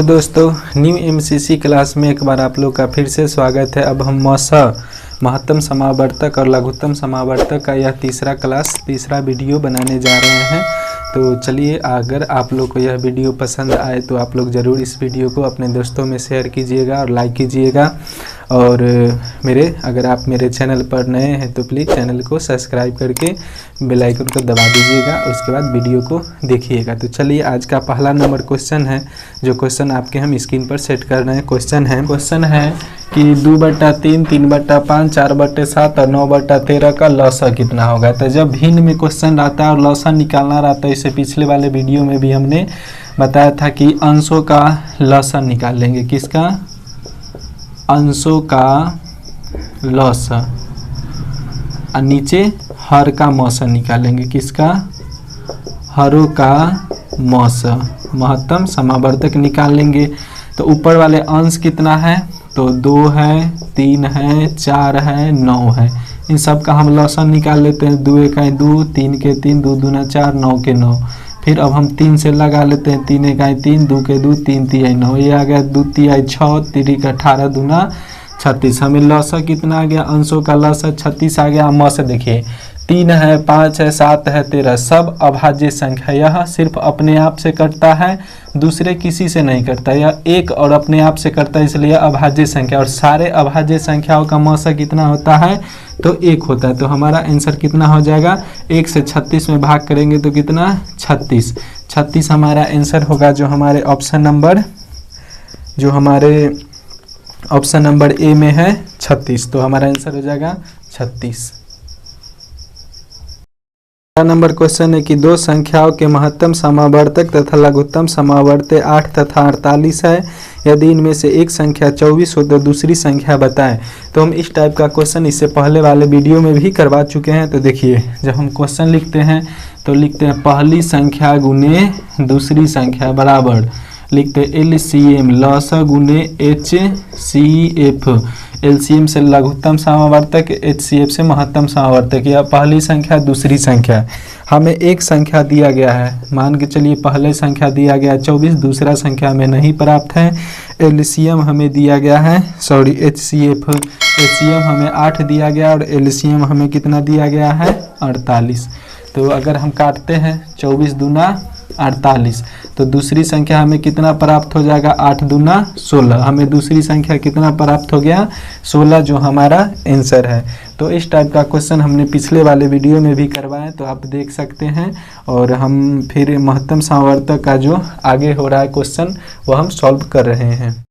दोस्तों, new MCC class में एक बार आप लोग का फिर से स्वागत है। अब हम महत्तम समावर्तक और लघुत्तम समावर्तक का यह तीसरा वीडियो बनाने जा रहे हैं। तो चलिए, अगर आप लोग को यह वीडियो पसंद आए तो आप लोग ज़रूर इस वीडियो को अपने दोस्तों में शेयर कीजिएगा और लाइक कीजिएगा। और अगर आप मेरे चैनल पर नए हैं तो प्लीज़ चैनल को सब्सक्राइब करके बेल आइकन को दबा दीजिएगा। उसके बाद वीडियो को देखिएगा। तो चलिए, आज का पहला नंबर क्वेश्चन है, जो क्वेश्चन आपके हम स्क्रीन पर सेट कर रहे हैं। क्वेश्चन है कि 2/3, 3/5, 4/7 और 9/13 का लॉसा कितना होगा। तो जब भिन्न में क्वेश्चन रहता है और लॉसा निकालना रहता है, इससे पिछले वाले वीडियो में भी हमने बताया था कि अंशों का लॉसा निकाल लेंगे। किसका? अंशों का लॉसा। और नीचे हर का मौसा निकालेंगे। किसका? हरों का मौसा। महत्तम समावर्तक निकाल लेंगे। तो ऊपर वाले अंश कितना है? तो 2 है, 3 है, 4 है, 9 है। इन सब का हम लॉसा निकाल लेते हैं। 2 1 2, 3 के 3, 2 दूना 4, 9 के 9। फिर अब हम 3 से लगा लेते हैं। 3 1 3, 2 के 2, 3 3 9। ये आ गया 2 3 6, 3 18 दूना 36। हमें लॉसा कितना आ गया? अंशों का लॉसा 36 आ गया। मौसा देखिए, 3 है, 5 है, 7 है, 13, सब अभाज्य संख्या। यह सिर्फ अपने आप से कटता है, दूसरे किसी से नहीं कटता। यह एक और अपने आप से कटता है, इसलिए अभाज्य संख्या। और सारे अभाज्य संख्याओं का मौसा कितना होता है? तो 1 होता है। तो हमारा आंसर कितना हो जाएगा? 1 से 36 में भाग करेंगे तो कितना? 36 हमारा आंसर होगा, जो हमारे ऑप्शन नंबर ए में है 36। तो हमारा आंसर हो जाएगा 36। नंबर क्वेश्चन है कि दो संख्याओं के महत्तम समावर्तक तथा लघुत्तम समावर्तक 8 तथा 48 है। यदि इनमें से एक संख्या 24 हो तो दूसरी संख्या बताएं। तो हम इस टाइप का क्वेश्चन इससे पहले वाले वीडियो में भी करवा चुके हैं। तो देखिए, जब हम क्वेश्चन लिखते हैं तो लिखते हैं पहली संख्या गुने दूसरी संख्या बराबर, लिखते हैं LCM लॉसा गुने HCF। LCM से लघुत्तम समावर्तक, HCF से महत्तम समावर्तक। या पहली संख्या दूसरी संख्या। हमें एक संख्या दिया गया है, मान के चलिए पहले संख्या दिया गया है 24, दूसरा संख्या हमें नहीं प्राप्त है। LCM हमें दिया गया है, HCM हमें 8 दिया गया और LCM हमें कितना दिया गया है? 48। तो अगर हम काटते हैं 24 दूना 48, तो दूसरी संख्या हमें कितना प्राप्त हो जाएगा? 8 दूना 16। हमें दूसरी संख्या कितना प्राप्त हो गया? 16, जो हमारा आंसर है। तो इस टाइप का क्वेश्चन हमने पिछले वाले वीडियो में भी करवाया, तो आप देख सकते हैं। और हम फिर महत्तम समावर्तक का जो आगे हो रहा है क्वेश्चन, वो हम सॉल्व कर रहे हैं।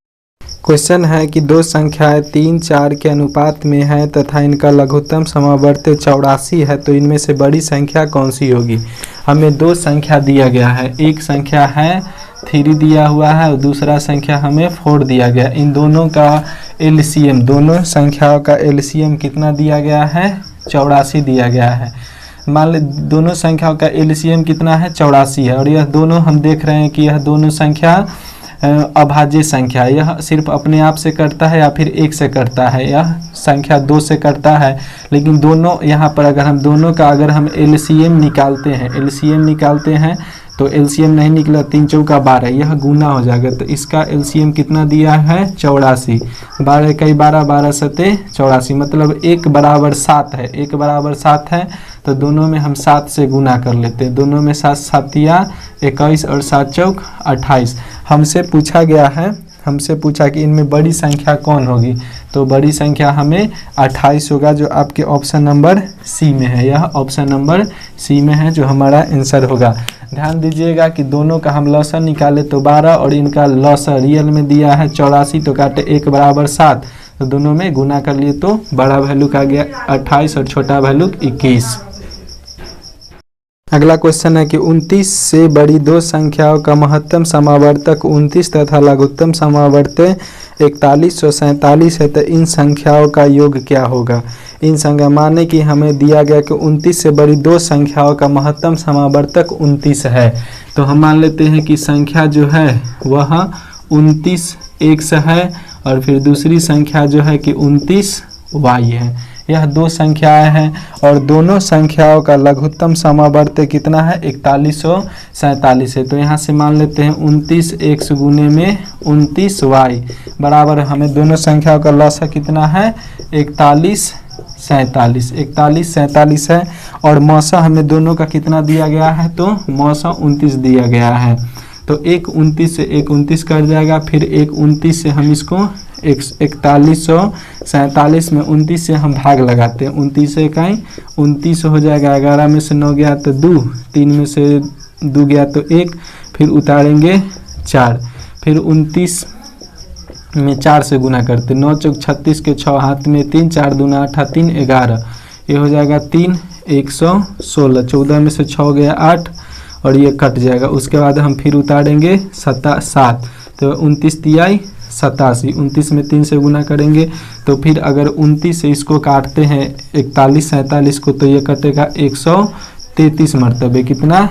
क्वेश्चन है कि दो संख्याएं 3 4 के अनुपात में है तथा इनका लघुत्तम समावर्तक 84 है। तो इनमें से बड़ी संख्या कौन सी होगी? हमें दो संख्या दिया गया है, एक संख्या है 3 दिया हुआ है और दूसरा संख्या हमें 4 दिया गया। इन दोनों का LCM, दोनों संख्याओं का LCM कितना दिया गया है? 84 दिया गया है। मान ली दोनों संख्याओं का LCM कितना है? 84 है। और यह दोनों हम देख रहे हैं कि यह दोनों संख्या अभाज्य संख्या। यह सिर्फ अपने आप से कटता है या फिर 1 से कटता है। यह संख्या 2 से कटता है। लेकिन दोनों यहाँ पर अगर हम दोनों का LCM निकालते हैं तो LCM नहीं निकला, 3 चौका 12, यह गुना हो जाएगा। तो इसका LCM कितना दिया है? 84। 12 इकाई 12, 12 सते 84, मतलब 1 बराबर 7 है। 1 बराबर 7 है, तो दोनों में हम 7 से गुना कर लेते हैं। दोनों में 7 7 21 और 7 चौक 28। हमसे पूछा कि इनमें बड़ी संख्या कौन होगी। तो बड़ी संख्या हमें 28 होगा, जो आपके ऑप्शन नंबर सी में है। यह ऑप्शन नंबर सी में है, जो हमारा आंसर होगा। ध्यान दीजिएगा कि दोनों का हम लॉसा निकाले तो 12 और इनका लॉसा रियल में दिया है 84। तो काटे 1 बराबर 7, तो दोनों में गुना कर लिए तो बड़ा वैल्यू का गया 28 और छोटा वैल्यू 21। अगला क्वेश्चन है कि 29 से बड़ी दो संख्याओं का महत्तम समावर्तक 29 तथा लघुत्तम समावर्तक 41 और 47 है। तो इन संख्याओं का योग क्या होगा? इन संख्या माने कि हमें दिया गया कि 29 से बड़ी दो संख्याओं का महत्तम समावर्तक 29 है। तो हम मान लेते हैं कि संख्या जो है वह 29 x है और फिर दूसरी संख्या जो है कि 29 y है। यह दो संख्याएं हैं और दोनों संख्याओं का लघुत्तम समावर्त कितना है 4147 है। तो यहाँ से मान लेते हैं 29x गुने में 29y बराबर हमें दोनों संख्याओं का लसा कितना है 4147 है और मौसा हमें दोनों का कितना दिया गया है तो मौसा 29 दिया गया है। तो 1 से 1 कट जाएगा, फिर 1 से हम इसको 4147 में 29 से हम भाग लगाते हैं। 29 से इकाई 29 हो जाएगा, 11 में से 9 गया तो 2, 3 में से 2 गया तो 1, फिर उतारेंगे 4, फिर 29 में 4 से गुना करते, 9 चौक 36 के 6 हाथ में 3, 4 दूना 8, 3 11, ये हो जाएगा 3 116, 14 में से 6 गया 8 और ये कट जाएगा। उसके बाद हम फिर उतारेंगे 7, तो 29 तिहाई 87, 29 में 3 से गुना करेंगे तो फिर अगर 29 से इसको काटते हैं 4147 को तो ये कटेगा 133 मरतबे, कितना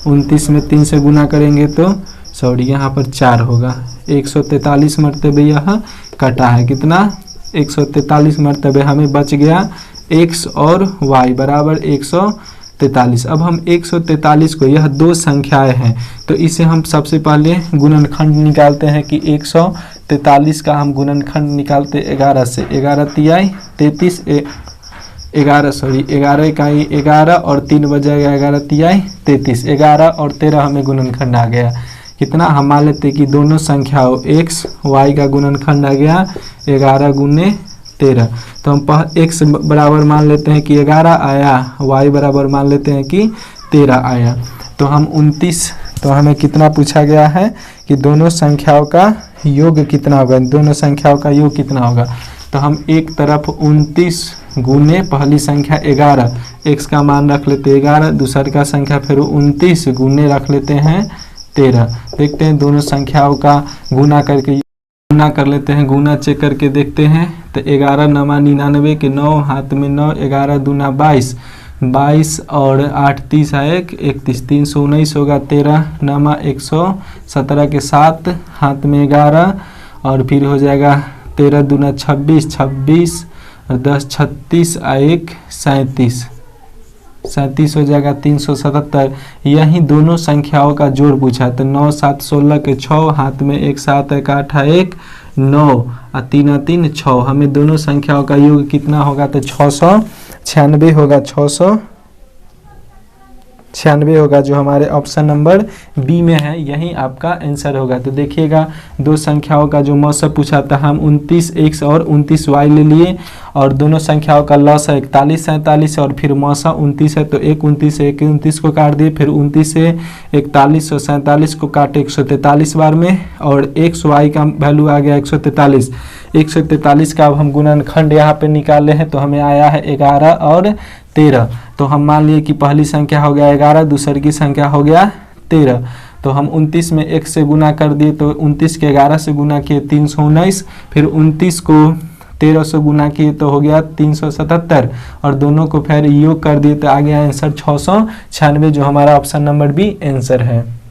29 में 3 से गुना करेंगे तो सॉरी यहाँ पर 4 होगा, 143 मरतबे यह कटा है, कितना 143 मरतबे हमें बच गया x और y बराबर 143। अब हम 143 को, यह दो संख्याएं हैं तो इसे हम सबसे पहले गुणनखंड निकालते हैं कि 143 का हम गुणनखंड निकालते 11 से, 11 तिहाई 33, 11 इकाई 11 और 3 बजेगा 11 तिहाई 33, 11 और 13 हमें गुणनखंड आ गया, कितना हम मान लेते हैं कि दोनों संख्याओं x y का गुणनखंड आ गया 11 गुने 13। तो हम x बराबर मान लेते हैं कि 11 आया, y बराबर मान लेते हैं कि 13 आया। तो हम 29, तो हमें कितना पूछा गया है कि दोनों संख्याओं का योग कितना होगा, दोनों संख्याओं का योग कितना होगा। तो हम एक तरफ 29 गुने पहली संख्या 11, x का मान रख लेते हैं 11, दूसर का संख्या फिर 29 गुने रख लेते हैं 13। देखते हैं दोनों संख्याओं का गुना करके गुना कर लेते हैं, गुना चेक करके देखते हैं। तो 11 नमा 99 के 9 हाथ में 9, 11 दूना 22, 22 और 8 30 है 31, 319 होगा, 13 नमा 117 के 7 हाथ में 11 और फिर हो जाएगा 13 दूना 26, 26 और 10 36 1 37 हो जाएगा 377। यही दोनों संख्याओं का जोड़ पूछा, तो 9 7 16 के 6 हाथ में 1 7 1 8 1 9 और 3 3 6, हमें दोनों संख्याओं का योग कितना होगा तो 696 होगा, 696 होगा, जो हमारे ऑप्शन नंबर बी में है यही आपका आंसर होगा। तो देखिएगा दो संख्याओं का जो मौसा पूछा था, हम 29x और 29y ले लिए और दोनों संख्याओं का लॉस है 41 47 और फिर मौसा 29 है तो 1 29 से 1 29 को काट दिए, फिर 29 से 41 और 47 को काटे 143 बार में और xy का वैल्यू आ गया 143। 143 का अब हम गुणनखंड यहाँ पे निकाले हैं तो हमें आया है 11 और 13। तो हम मान लिए कि पहली संख्या हो गया 11, दूसरी की संख्या हो गया 13। तो हम 29 में 1 से गुना कर दिए तो 29 के 11 से गुना किए 319, फिर 29 को 13 से गुना किए तो हो गया 377 और दोनों को फिर योग कर दिए तो आ गया आंसर 696, जो हमारा ऑप्शन नंबर बी आंसर है।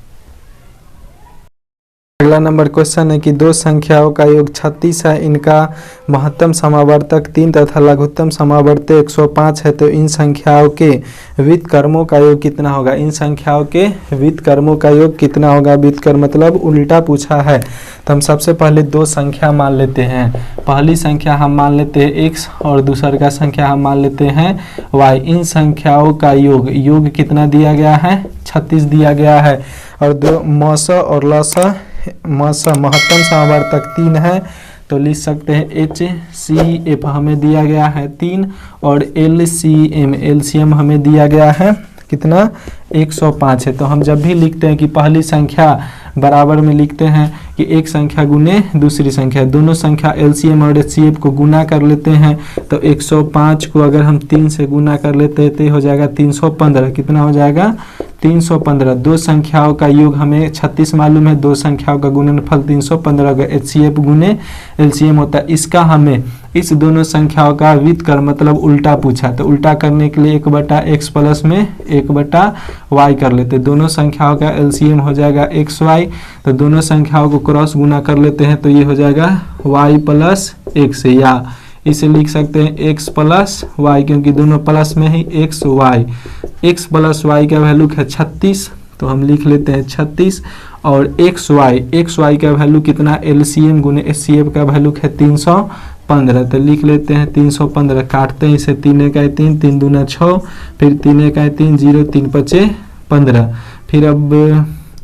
अगला नंबर क्वेश्चन है कि दो संख्याओं का योग 36 है, इनका महत्तम समावर्तक 3 तथा लघुत्तम समावर्तक 105 है, तो इन संख्याओं के व्युत्क्रमों का योग कितना होगा। इन संख्याओं के व्युत्क्रमों का योग कितना होगा। व्युत्क्रम मतलब उल्टा पूछा है। तो हम सबसे पहले दो संख्या मान लेते हैं। पहली संख्या हम मान लेते हैं x और दूसर का संख्या हम मान लेते हैं y। इन संख्याओं का योग कितना दिया गया है 36 दिया गया है और दो मौसा और लसा महत्तम समावर्तक 3 है तो लिख सकते हैं HCF हमें दिया गया है 3 और LCM हमें दिया गया है कितना 105 है। तो हम जब भी लिखते हैं कि पहली संख्या बराबर में लिखते हैं कि एक संख्या गुने दूसरी संख्या, दोनों संख्या LCM और HCF को गुना कर लेते हैं तो 105 को अगर हम 3 से गुना कर लेते हैं तो हो जाएगा 315। कितना हो जाएगा 315। दो संख्याओं का योग हमें 36 मालूम है, दो संख्याओं का गुणनफल 315 अगर HCF गुने LCM होता है। इसका हमें इस दोनों संख्याओं का व्युत्क्रम मतलब उल्टा पूछा, तो उल्टा करने के लिए 1/x प्लस में 1/y कर लेते। दोनों संख्याओं का LCM हो जाएगा xy, तो दोनों संख्याओं को क्रॉस गुना कर लेते हैं तो ये हो जाएगा y + x या इसे लिख सकते हैं x प्लस वाई, क्योंकि दोनों प्लस में ही x y. x plus y का वैल्यू है 36, तो हम लिख लेते हैं 36। और एक्स वाई का वैल्यू कितना, एलसीएम गुने एचसीएफ का वैल्यू है 315, तो लिख लेते हैं 315। काटते हैं इसे, 3 एकाई 3, 3 दूना 6, फिर 3 एकाई 3, 0, 3 पचे 15। फिर अब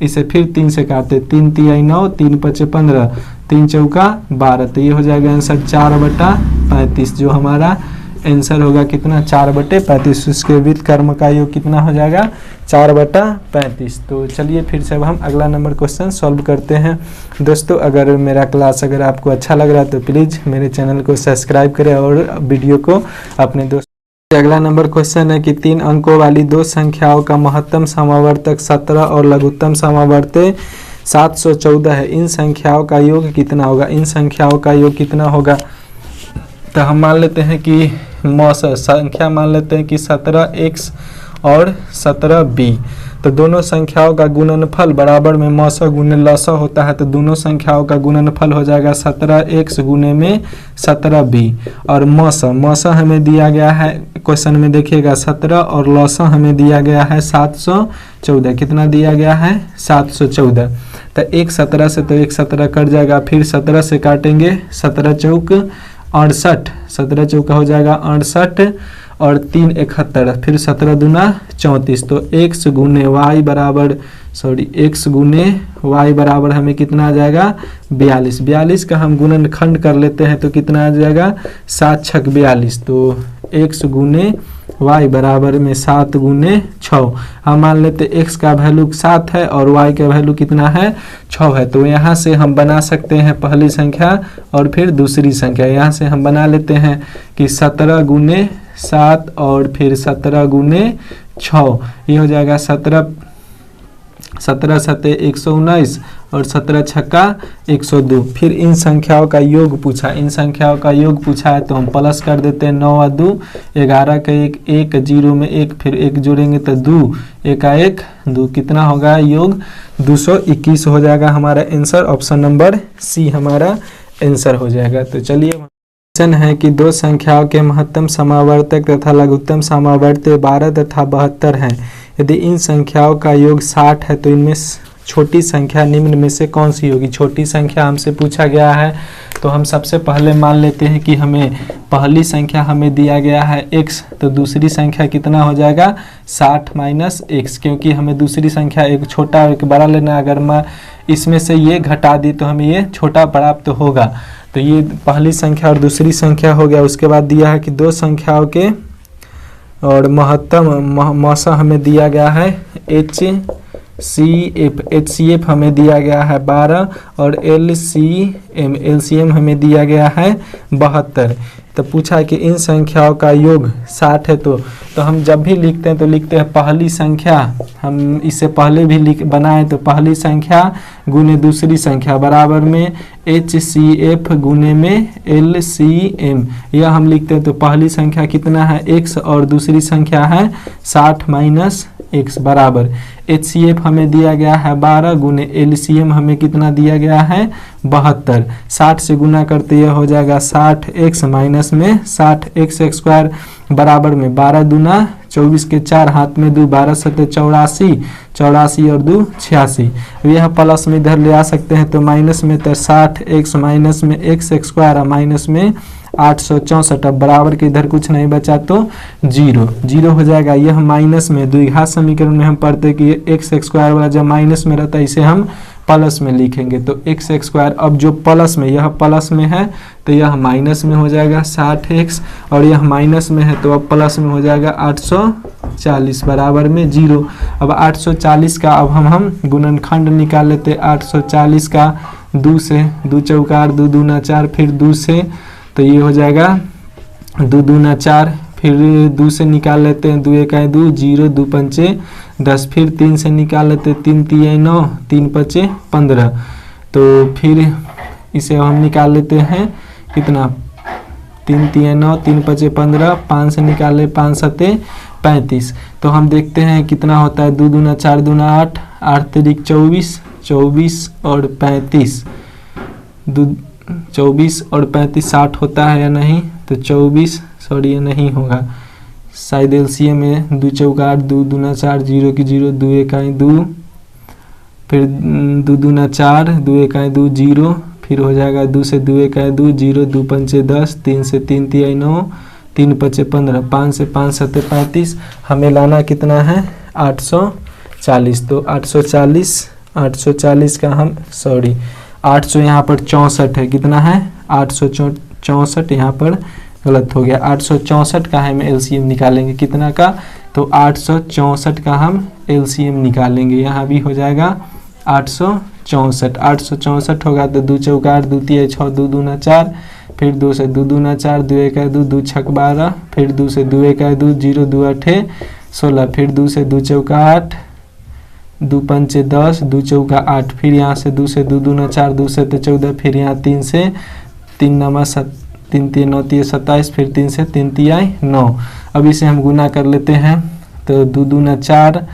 इसे फिर 3 से काटते, 3 तिहाई 9, 3 पचे 15, 3 चौका 12, तो ये हो जाएगा आंसर 4/35, जो हमारा आंसर होगा कितना, 4/35। उसके वित्त कर्म का योग कितना हो जाएगा, 4/35। तो चलिए फिर से अब हम अगला नंबर क्वेश्चन सॉल्व करते हैं। दोस्तों अगर मेरा क्लास अगर आपको अच्छा लग रहा है तो प्लीज़ मेरे चैनल को सब्सक्राइब करें और वीडियो को अपने दोस्तों। अगला नंबर क्वेश्चन है कि 3 अंकों वाली दो संख्याओं का महत्तम समावर्तक 17 और लघुत्तम समावर्तक 714 है। इन संख्याओं का योग कितना होगा, इन संख्याओं का योग कितना होगा। तो हम मान लेते हैं कि संख्या मान लेते हैं कि 17x और 17b, तो दोनों संख्याओं का गुणनफल बराबर में मौसा गुने लसा होता है, तो दोनों संख्याओं का गुणनफल हो जाएगा 17x गुने में 17b। और मौसा हमें दिया गया है क्वेश्चन में, देखिएगा 17 और लसा हमें दिया गया है 714। कितना दिया गया है, 714। तो एक 17 से तो एक 17 कट जाएगा, फिर 17 से काटेंगे, 17 चौक 68, 17 चौका हो जाएगा 68 और 3 71, फिर 17 दूना 34। तो x गुने वाई बराबर हमें कितना आ जाएगा, 42। 42 का हम गुणनखंड कर लेते हैं तो कितना आ जाएगा, 7 छक 42। तो x गुने y बराबर में 7 गुने 6। हम मान लेते x का वैल्यू 7 है और y का वैल्यू कितना है, 6 है। तो यहाँ से हम बना सकते हैं पहली संख्या और फिर दूसरी संख्या। यहाँ से हम बना लेते हैं कि 17 गुने 7 और फिर 17 गुने 6, ये हो जाएगा 17 सते 119 और 17 छक्का 102। फिर इन संख्याओं का योग पूछा, इन संख्याओं का योग पूछा है तो हम प्लस कर देते हैं। 9 और 2 11 का 1 0 में 1, फिर 1 जोड़ेंगे तो 2 1 1 2, कितना होगा योग 221 हो जाएगा हमारा आंसर। ऑप्शन नंबर सी हमारा आंसर हो जाएगा। तो चलिए क्वेश्चन है कि दो संख्याओं के महत्तम समावर्तक तथा लघुत्तम समावर्तक 12 तथा 72 हैं। यदि इन संख्याओं का योग 60 है तो इनमें छोटी संख्या निम्न में से कौन सी होगी। छोटी संख्या हमसे पूछा गया है, तो हम सबसे पहले मान लेते हैं कि हमें पहली संख्या हमें दिया गया है x, तो दूसरी संख्या कितना हो जाएगा 60 माइनस x, क्योंकि हमें दूसरी संख्या एक छोटा और एक बड़ा लेना। अगर मैं इसमें से ये घटा दी तो हमें ये छोटा प्राप्त होगा। तो ये पहली संख्या और दूसरी संख्या हो गया। उसके बाद दिया है कि दो संख्याओं के और महत्तम मौसा हमें दिया गया है HCF हमें दिया गया है 12 और LCM हमें दिया गया है 72। तो पूछा है कि इन संख्याओं का योग 60 है। तो हम जब भी लिखते हैं तो लिखते हैं पहली संख्या, हम इससे पहले भी बनाए तो पहली संख्या गुने दूसरी संख्या बराबर में HCF गुने में LCM, यह हम लिखते हैं। तो पहली संख्या कितना है x और दूसरी संख्या है 60 माइनस x बराबर HCF हमें दिया गया है 12 गुने LCM हमें कितना दिया गया है 72। 60 से गुना करते यह हो जाएगा 60x माइनस में 60x स्क्वायर बराबर में 12 दूना 24 के 4 हाथ में 2, 12 सत्ते 84, 84 और 2 86। यह प्लस में इधर ले आ सकते हैं तो माइनस में तो 60x माइनस में x स्क्वायर माइनस में 864। अब बराबर के इधर कुछ नहीं बचा तो 0 हो जाएगा। यह माइनस में द्विघात समीकरण में हम पढ़ते कि x स्क्वायर वाला जब माइनस में रहता है इसे हम प्लस में लिखेंगे। तो x स्क्वायर अब जो प्लस में, यह प्लस में है तो यह माइनस में हो जाएगा 60x, और यह माइनस में है तो अब प्लस में हो जाएगा 840 बराबर में 0। अब 840 का अब हम गुणनखंड निकाल लेते। 840 का 2 से, 2 चौका 2 दूना 4, फिर 2 से तो ये हो जाएगा 2 दूना 4, फिर 2 से निकाल लेते हैं 2 1 2 0, 2 पंचे 10, फिर 3 से निकाल लेते 3 3 9, 3 पचे 15। तो फिर इसे हम निकाल लेते हैं कितना 3 3 9, 3 पचे 15, 5 से निकाल ले 5 सत्ते 35। तो हम देखते हैं कितना होता है 2 दूना 4 दूना 8, 8 तिरिक 24, 24 और 35, 24 और 35 60 होता है या नहीं। तो 24, सॉरी ये नहीं होगा, शायद एलसीएम में 2 चौका 8, 2 दूना 4, 0 की 0, 2 इकाई 2, फिर 2 दूना 4, 2 इकाई 2, 0, फिर हो जाएगा 2 से 2 इकाई 2, 0, 2 पंचे 10, 3 से 3 तिहाई 9, 3 पचे 15, 5 से 5 सत्ते 35, हमें लाना कितना है 840। तो 840 का हम 800 यहाँ पर 64 है, कितना है 864, यहाँ पर गलत हो गया, 864 का हम एलसीएम निकालेंगे, कितना का, तो 864 का हम एलसीएम निकालेंगे, यहाँ भी हो जाएगा 864 होगा तो 2 चौका 8, 2 तिहाई 6, 2 दूना 4, फिर 2 से 2 दूना 4, 2 इकाई 2, 2 छक 12, फिर 2 से 2 इकाई 2, 0, 2 8 16, फिर 2 से 2 चौका 8, 2 पंचे 10, 2 चौका 8, फिर यहाँ से 2 से 2 दूना 4, 2 से 14, फिर यहाँ 3 से 3 नमा 3 3 9 3 27, फिर 3 से 3 तिहाई 9। अब इसे हम गुना कर लेते हैं, तो 2 दूना 4,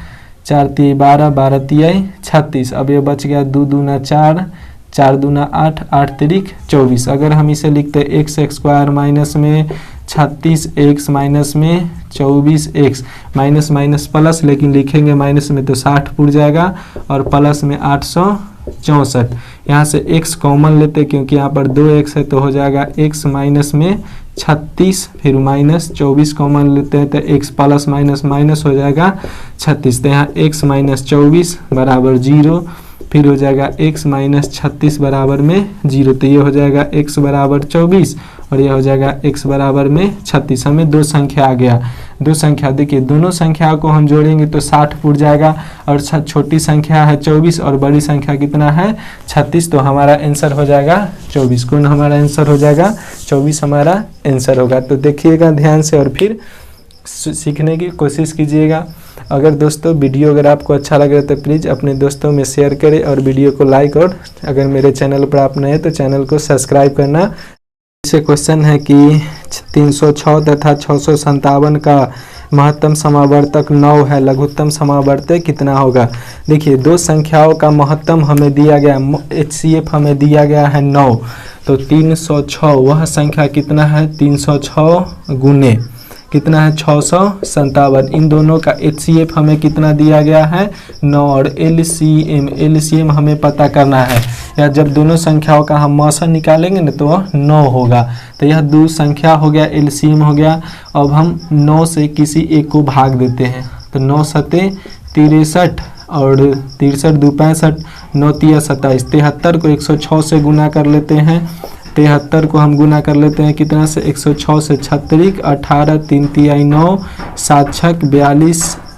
4 तिहाई 12, 12 तिहाई 36, अब ये बच गया 2 दूना 4, 4 दूना 8, 8 तिरिक 24। अगर हम इसे लिखते x स्क्वायर माइनस में 36 x माइनस में 24 x, माइनस माइनस प्लस, लेकिन लिखेंगे माइनस में तो 60 पुर जाएगा, और प्लस में 864, यहाँ से x कॉमन लेते क्योंकि यहाँ पर 2x है, तो हो जाएगा x माइनस में 36, फिर माइनस 24 कॉमन लेते हैं तो x प्लस माइनस माइनस हो जाएगा 36, तो यहाँ x माइनस 24 बराबर 0, फिर हो जाएगा x माइनस 36 बराबर में 0, तो ये हो जाएगा x बराबर 24 और ये हो जाएगा x बराबर में 36। हमें 2 संख्या आ गया, 2 संख्या देखिए, दोनों संख्याओं को हम जोड़ेंगे तो 60 पुर जाएगा, और छोटी संख्या है 24 और बड़ी संख्या कितना है 36, तो हमारा आंसर हो जाएगा 24। कौन हमारा आंसर हो जाएगा 24 हमारा आंसर होगा। तो देखिएगा ध्यान से और फिर सीखने की कोशिश कीजिएगा। अगर दोस्तों वीडियो अगर आपको अच्छा लगे तो प्लीज़ अपने दोस्तों में शेयर करें और वीडियो को लाइक, और अगर मेरे चैनल पर आप नए हैं तो चैनल को सब्सक्राइब करना। इसे क्वेश्चन है कि 306 तथा 657 का महत्तम समावर्तक 9 है, लघुत्तम समावर्तक कितना होगा। देखिए 2 संख्याओं का महत्तम हमें दिया गया, HCF हमें दिया गया है 9, तो 306 वह संख्या कितना है 306 गुने कितना है 657, इन दोनों का HCF हमें कितना दिया गया है 9, और LCM हमें पता करना है, या जब दोनों संख्याओं का हम मौसा निकालेंगे ना तो वह 9 होगा। तो यह 2 संख्या हो गया, LCM हो गया। अब हम 9 से किसी एक को भाग देते हैं, तो 9 सते 63 और 63 2 65, 9 तिया 27, 73 को 106 से गुना कर लेते हैं, 73 को हम गुना कर लेते हैं कितना से 106 से 36, 18 3 तिहाई 9, 7 छक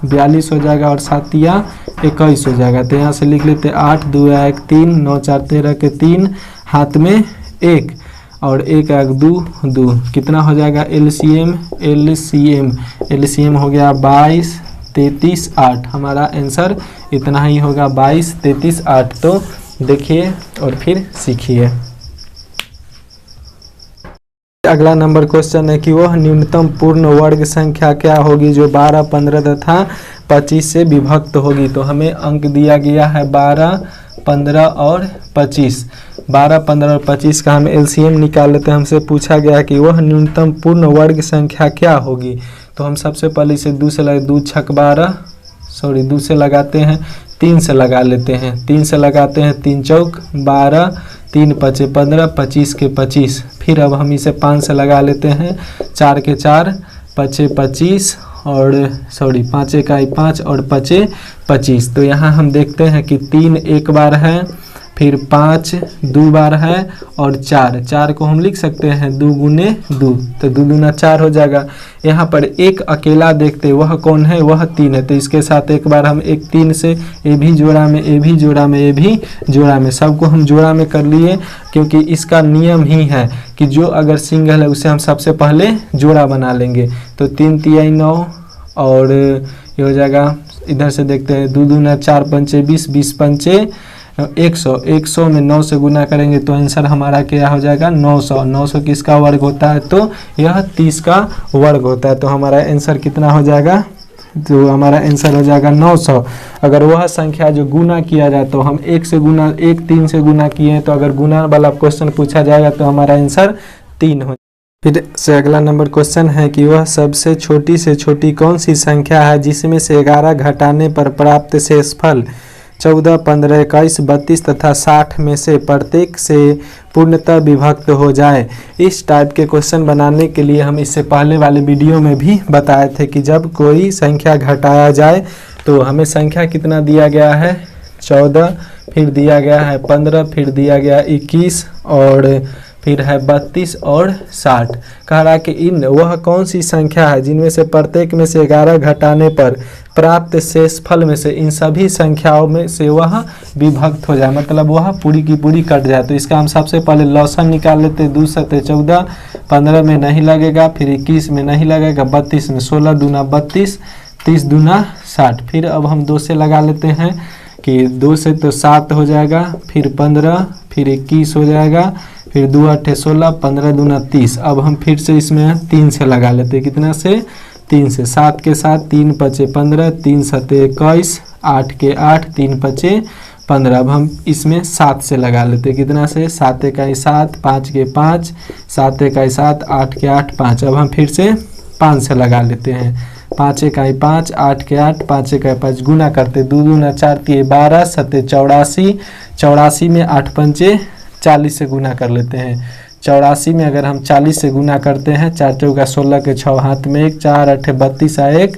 42 हो जाएगा, और 7 तिया 21 हो जाएगा। तो यहाँ से लिख लेते 8 2 1 3, 9 4 13 के 3, हाथ में 1 और 1 1 2 2, कितना हो जाएगा LCM हो गया 22 33 8। हमारा आंसर इतना ही होगा 22 33 8। तो देखिए और फिर सीखिए। अगला नंबर क्वेश्चन है कि वह न्यूनतम पूर्ण वर्ग संख्या क्या होगी जो 12 15 तथा 25 से विभक्त होगी। तो हमें अंक दिया गया है 12 15 और 25। 12 15 और 25 का हम LCM निकाल लेते हैं। हमसे पूछा गया कि वह न्यूनतम पूर्ण वर्ग संख्या क्या होगी। तो हम सबसे पहले इसे 2 से लगा, 2 छक 12, 2 से लगाते हैं, 3 से लगा लेते हैं, 3 से लगाते हैं, 3 चौक 12, 3 पचे 15, 25 के 25। फिर अब हम इसे 5 से लगा लेते हैं, 4 के 4 पचे 25 और 5 इकाई 5 और पचे 25। तो यहाँ हम देखते हैं कि 3 एक बार है, फिर 5 2 बार है और 4 को हम लिख सकते हैं 2 गुने 2, तो 2 दूना 4 हो जाएगा। यहाँ पर एक अकेला देखते, वह कौन है, वह 3 है। तो इसके साथ एक बार हम 3 से ए भी जोड़ा में, ए भी जोड़ा में, ए भी जोड़ा में, सबको हम जोड़ा में कर लिए, क्योंकि इसका नियम ही है कि जो अगर सिंगल है उसे हम सबसे पहले जोड़ा बना लेंगे। तो 3 तिहाई 9 और ये हो जाएगा, इधर से देखते हैं 2 दूना 4 पंचे 20, 20 पंचे 100 में 9 से गुना करेंगे तो आंसर हमारा क्या हो जाएगा 900। 900 किसका वर्ग होता है, तो यह 30 का वर्ग होता है। तो हमारा आंसर कितना हो जाएगा, तो हमारा आंसर हो जाएगा 900। अगर वह संख्या जो गुना किया जाए तो हम 1 3 से गुना किए हैं, तो अगर गुना वाला क्वेश्चन पूछा जाएगा तो हमारा आंसर 3 हो। फिर से अगला नंबर क्वेश्चन है कि वह सबसे छोटी से छोटी कौन सी संख्या है जिसमें से 11 घटाने पर प्राप्त शेषफल 14, 15, 21, 32 तथा 60 में से प्रत्येक से पूर्णतः विभक्त हो जाए। इस टाइप के क्वेश्चन बनाने के लिए हम इससे पहले वाले वीडियो में भी बताए थे कि जब कोई संख्या घटाया जाए तो हमें संख्या कितना दिया गया है 14, फिर दिया गया है 15, फिर दिया गया 21 और फिर है 32 और 60। कह रहा कि इन वह कौन सी संख्या है जिनमें से प्रत्येक में से 11 घटाने पर प्राप्त शेषफल में से इन सभी संख्याओं में से वह विभक्त हो जाए, मतलब वह पूरी की पूरी कट जाए। तो इसका हम सबसे पहले लॉसन निकाल लेते। 2 सते 14, 15 में नहीं लगेगा, फिर 21 में नहीं लगेगा, 32 में 16 दूना 32, 30 दूना 60। फिर अब हम 2 से लगा लेते हैं कि 2 से तो 7 हो जाएगा, फिर 15, फिर 21 हो जाएगा, फिर 2 8 16, 15 दूना 30। अब हम फिर से इसमें 3 से लगा लेते हैं। कितना से 3 से, 7 के साथ 3 5 15, 3 7 21, 8 के 8, 3 5 15। अब हम इसमें 7 से लगा लेते हैं। कितना से 7 1 7, 5 के 5, 7 1 7, 8 के 8 5। अब हम फिर से 5 से लगा लेते हैं। 5 1 5, 8 के 8, 5 1 5 गुना करते 2 दूना 4 3 12, 7 84, 84 में 8 पंचे 40 से गुना कर लेते हैं। 84 में अगर हम 40 से गुना करते हैं, 4 चौका 16 के 6 हाथ में 1, 4 8 32 1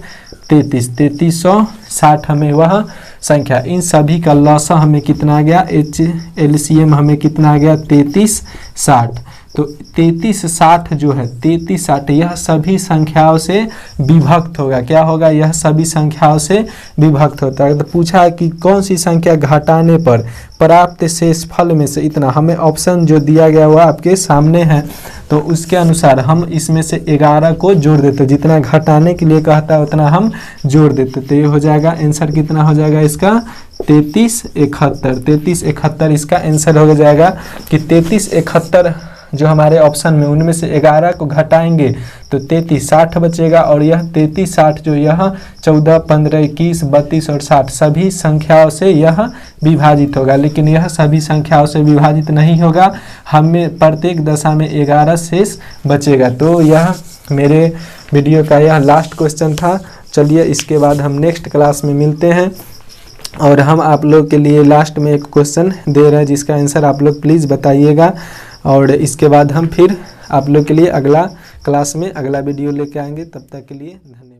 33, 3360 हमें वह संख्या। इन सभी का लॉसा हमें कितना आ गया, एलसीएम हमें कितना आ गया 3360। तो 3360 जो है 3360 यह सभी संख्याओं से विभक्त होगा। क्या होगा, यह सभी संख्याओं से विभक्त होता है। तो पूछा कि कौन सी संख्या घटाने पर प्राप्त शेषफल में से इतना, हमें ऑप्शन जो दिया गया हुआ आपके सामने है, तो उसके अनुसार हम इसमें से 11 को जोड़ देते। जितना घटाने के लिए कहता है उतना हम जोड़ देते। तो ये हो जाएगा आंसर कितना हो जाएगा इसका 3371। 3371 इसका आंसर हो जाएगा कि 3371 जो हमारे ऑप्शन में उनमें से 11 को घटाएंगे तो 3360 बचेगा। और यह 3360 जो यह 14, 15, 21, 32 और 60 सभी संख्याओं से यह विभाजित होगा, लेकिन यह सभी संख्याओं से विभाजित नहीं होगा। हमें प्रत्येक दशा में 11 शेष बचेगा। तो यह मेरे वीडियो का यह लास्ट क्वेश्चन था। चलिए इसके बाद हम नेक्स्ट क्लास में मिलते हैं और हम आप लोग के लिए लास्ट में एक क्वेश्चन दे रहे हैं जिसका आंसर आप लोग प्लीज़ बताइएगा। और इसके बाद हम फिर आप लोग के लिए अगला क्लास में अगला वीडियो लेके आएंगे। तब तक के लिए धन्यवाद।